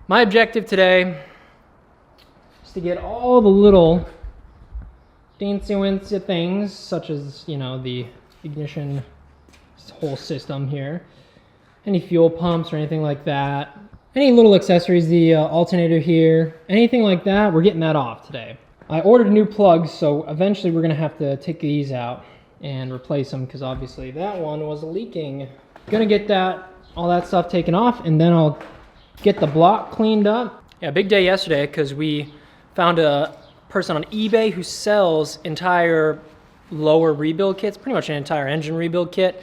My objective today is to get all the little dancy-wincy things, such as, you know, the ignition whole system here, any fuel pumps or anything like that, any little accessories, the alternator here, anything like that, we're getting that off today. I ordered new plugs, so eventually we're gonna have to take these out and replace them because obviously that one was leaking. Gonna get all that stuff taken off, and then I'll get the block cleaned up. Yeah, big day yesterday because we found a person on eBay who sells entire lower rebuild kits, pretty much an entire engine rebuild kit.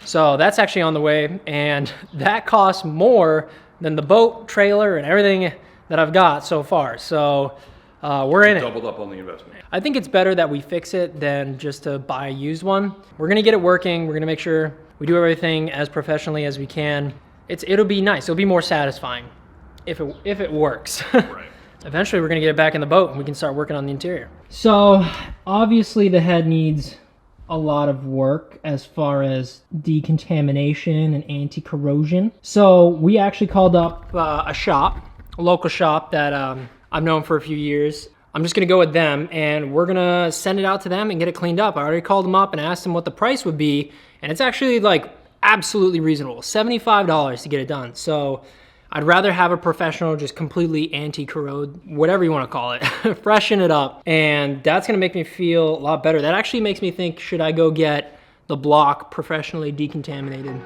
So that's actually on the way, and that costs more than the boat, trailer, and everything that I've got so far. So we're in it. Doubled up on the investment. I think it's better that we fix it than just to buy a used one. We're gonna get it working. We're gonna make sure we do everything as professionally as we can. It'll be nice. It'll be more satisfying if it works. Right. Eventually, we're gonna get it back in the boat and we can start working on the interior. So obviously the head needs a lot of work as far as decontamination and anti-corrosion. So we actually called up a local shop that I've known for a few years. I'm just gonna go with them and we're gonna send it out to them and get it cleaned up. I already called them up and asked them what the price would be, and it's actually like absolutely reasonable, $75 to get it done. So I'd rather have a professional just completely anti-corrode, whatever you want to call it, freshen it up. And that's going to make me feel a lot better. That actually makes me think, should I go get the block professionally decontaminated?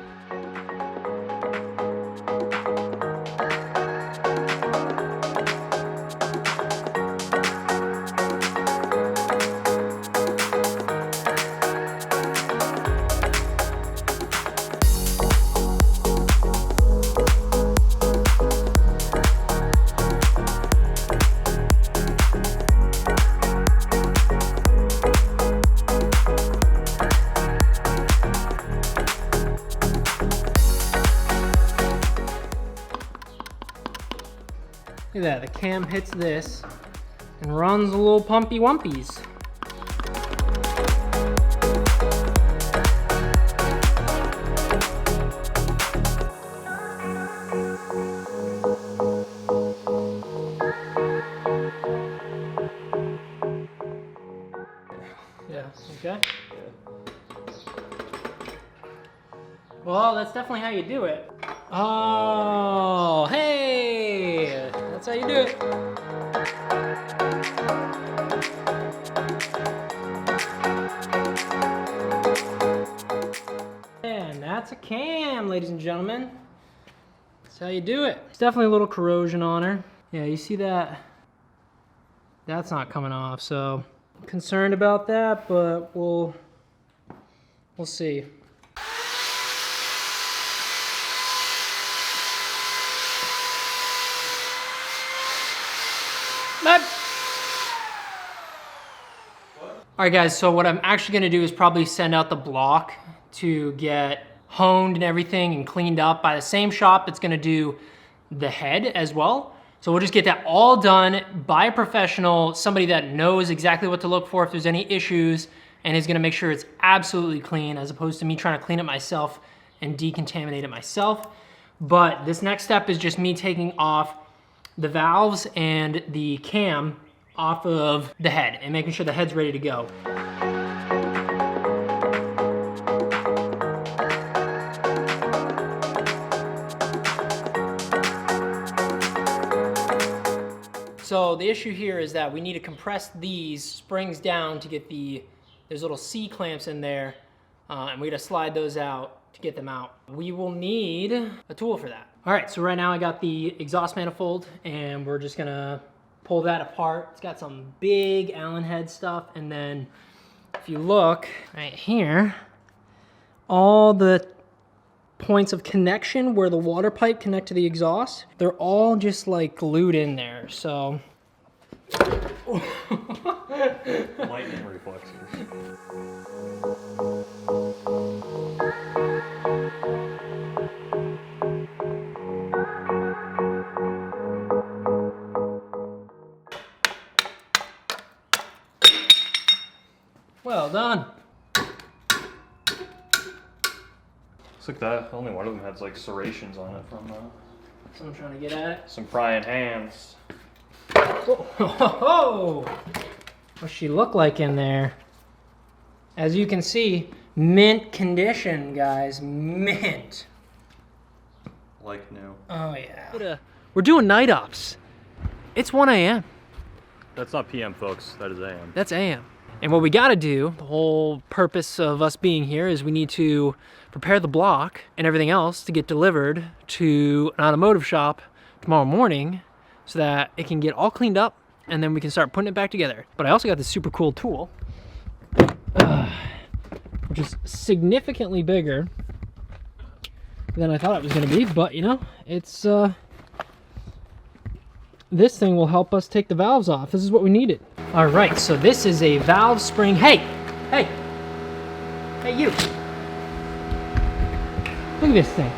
Look at that, the cam hits this and runs the little pumpy wumpies. Yeah, okay. Well, that's definitely how you do it. Oh, hey! That's how you do it. And that's a cam, ladies and gentlemen. That's how you do it. There's definitely a little corrosion on her. Yeah, you see that? That's not coming off, so I'm concerned about that, but we'll see. All right, guys, so what I'm actually gonna do is probably send out the block to get honed and everything and cleaned up by the same shop that's gonna do the head as well. So we'll just get that all done by a professional, somebody that knows exactly what to look for if there's any issues and is gonna make sure it's absolutely clean as opposed to me trying to clean it myself and decontaminate it myself. But this next step is just me taking off the valves and the cam off of the head and making sure the head's ready to go. So the issue here is that we need to compress these springs down to get there's little C clamps in there, and we gotta slide those out to get them out. We will need a tool for that. All right, so right now I got the exhaust manifold and we're just gonna pull that apart. It's got some big Allen head stuff, and then if you look right here, all the points of connection where the water pipe connect to the exhaust, they're all just like glued in there, so. Lightning reflexes. Well done. Looks like that. Only one of them has like serrations on it from Someone trying to get at it. Some prying hands. Whoa. What's she look like in there? As you can see, mint condition, guys. Mint. Like new. Oh yeah. We're doing night ops. It's 1 a.m. That's not PM, folks. That is AM. That's AM. And what we gotta do, the whole purpose of us being here is we need to prepare the block and everything else to get delivered to an automotive shop tomorrow morning so that it can get all cleaned up and then we can start putting it back together. But I also got this super cool tool, which is significantly bigger than I thought it was gonna be, but you know, it's, this thing will help us take the valves off. This is what we needed. All right, so this is a valve spring. Hey, you. Look at this thing.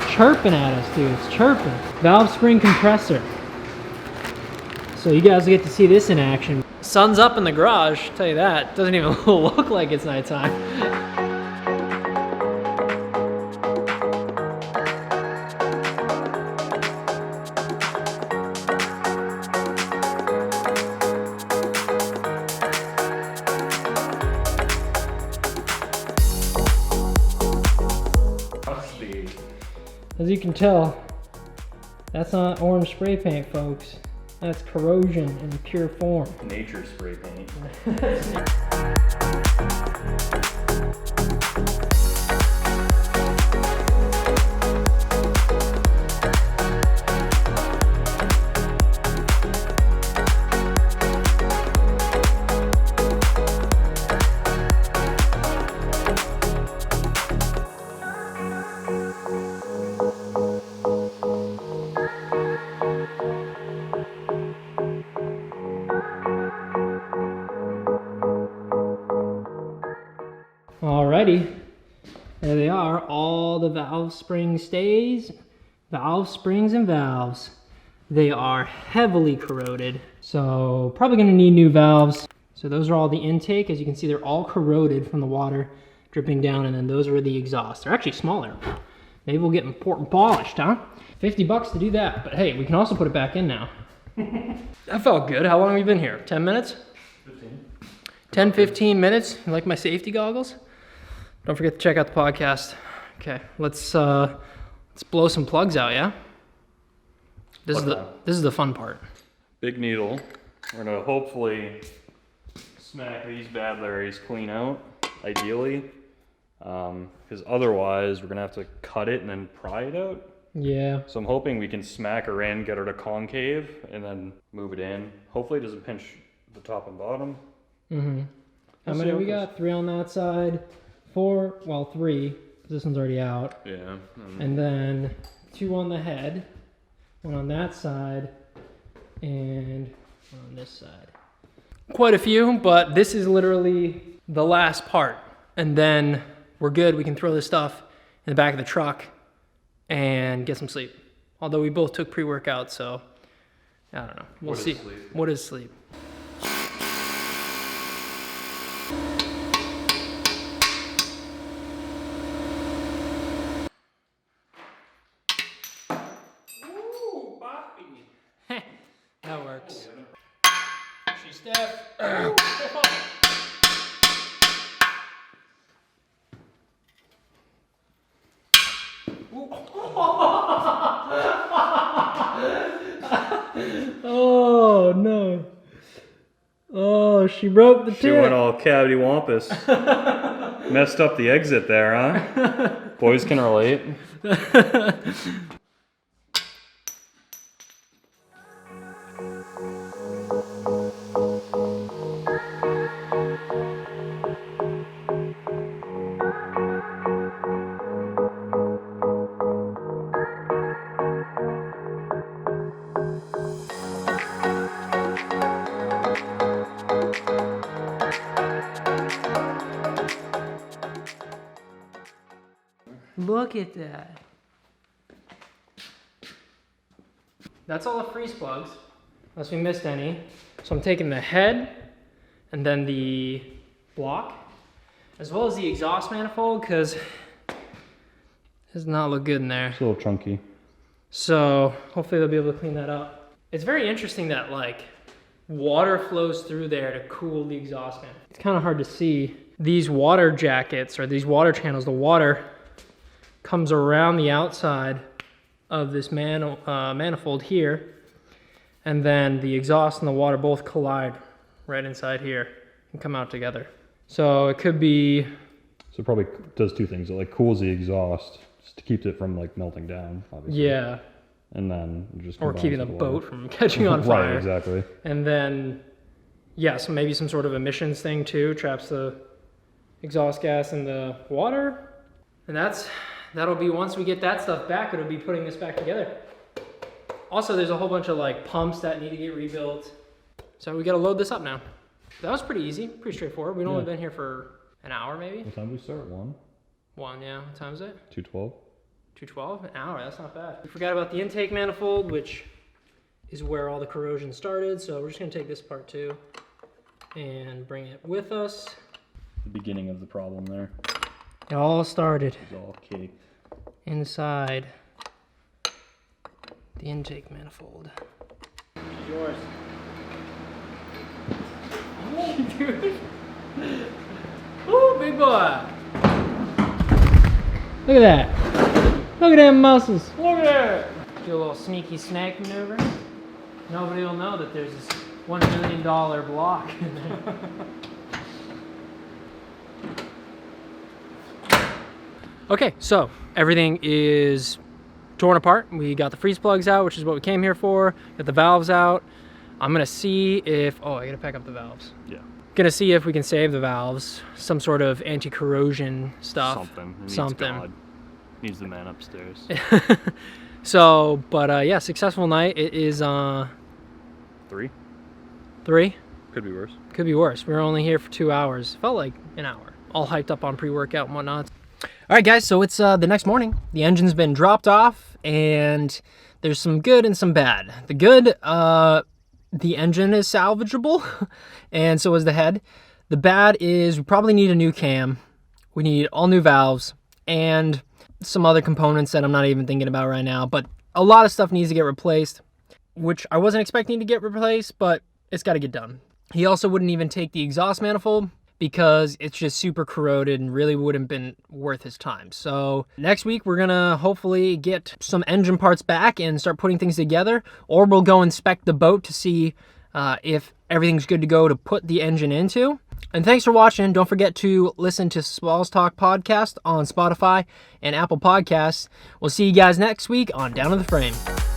Chirping at us, dude, it's chirping. Valve spring compressor. So you guys get to see this in action. Sun's up in the garage, I'll tell you that. Doesn't even look like it's nighttime. As you can tell, that's not orange spray paint, folks. That's corrosion in pure form. Nature spray paint. Alrighty, there they are, all the valve spring stays, valve springs and valves. They are heavily corroded, so probably gonna need new valves. So those are all the intake. As you can see, they're all corroded from the water dripping down, and then those are the exhaust. They're actually smaller. Maybe we'll get them polished, huh? 50 bucks to do that, but hey, we can also put it back in now. That felt good. How long have we been here? 10 minutes? 15. 10, 15 minutes. You like my safety goggles? Don't forget to check out the podcast. Okay, let's blow some plugs out, yeah? This is the fun part. Big needle. We're gonna hopefully smack these bad Larrys clean out, ideally. Because otherwise we're gonna have to cut it and then pry it out. Yeah. So I'm hoping we can smack her in, get her to concave, and then move it in. Hopefully it doesn't pinch the top and bottom. Mm-hmm. How many we got? 3 on that side. 4, well 3, because this one's already out. Yeah. And then 2 on the head, 1 on that side, and 1 on this side. Quite a few, but this is literally the last part. And then we're good. We can throw this stuff in the back of the truck and get some sleep. Although we both took pre-workout, so I don't know. We'll see. What is sleep? That works. She's Steph. Oh no. Oh, she broke the tip. She went all cavity wampus. Messed up the exit there, huh? Boys can relate. Look at that. That's all the freeze plugs, unless we missed any. So I'm taking the head and then the block, as well as the exhaust manifold, because it does not look good in there. It's a little chunky. So hopefully they'll be able to clean that up. It's very interesting that like water flows through there to cool the exhaust fan. It's kind of hard to see. These water jackets or these water channels, the water comes around the outside of this manifold here, and then the exhaust and the water both collide right inside here and come out together. So it could be... So it probably does two things. It like cools the exhaust just to keep it from like melting down, obviously. Yeah. And then it just Or keeping the combines with the boat from catching on fire. Right, exactly. And then, yeah, so maybe some sort of emissions thing too, traps the exhaust gas in the water. And that'll be, once we get that stuff back, it'll be putting this back together. Also, there's a whole bunch of like pumps that need to get rebuilt. So we gotta load this up now. That was pretty easy, pretty straightforward. We've only been here for an hour maybe. What time do we start? 1? 1, yeah. What time is it? 2:12. 2:12? An hour, that's not bad. We forgot about the intake manifold, which is where all the corrosion started. So we're just gonna take this part too and bring it with us. The beginning of the problem there. It all started It's all caked. inside the intake manifold. Yours. Oh, dude. Ooh, big boy. Look at that. Look at them muscles. Look at that. Do a little sneaky snake maneuver. Nobody will know that there's this $1 million block in there. Okay, so everything is torn apart. We got the freeze plugs out, which is what we came here for. Got the valves out. I'm gonna see if, oh, I gotta pack up the valves. Yeah. Gonna see if we can save the valves. Some sort of anti-corrosion stuff. Something. It needs Something. God. Needs the man upstairs. So, but yeah, successful night. It is 3? 3. Could be worse. Could be worse. We were only here for 2 hours. Felt like an hour. All hyped up on pre-workout and whatnot. All right, guys, so it's the next morning. The engine's been dropped off, and there's some good and some bad. The good, the engine is salvageable, and so is the head. The bad is we probably need a new cam. We need all new valves, and some other components that I'm not even thinking about right now. But a lot of stuff needs to get replaced, which I wasn't expecting to get replaced, but it's got to get done. He also wouldn't even take the exhaust manifold, because it's just super corroded and really wouldn't have been worth his time. So next week, we're gonna hopefully get some engine parts back and start putting things together, or we'll go inspect the boat to see if everything's good to go to put the engine into. And thanks for watching. Don't forget to listen to Swalls Talk Podcast on Spotify and Apple Podcasts. We'll see you guys next week on Down to the Frame.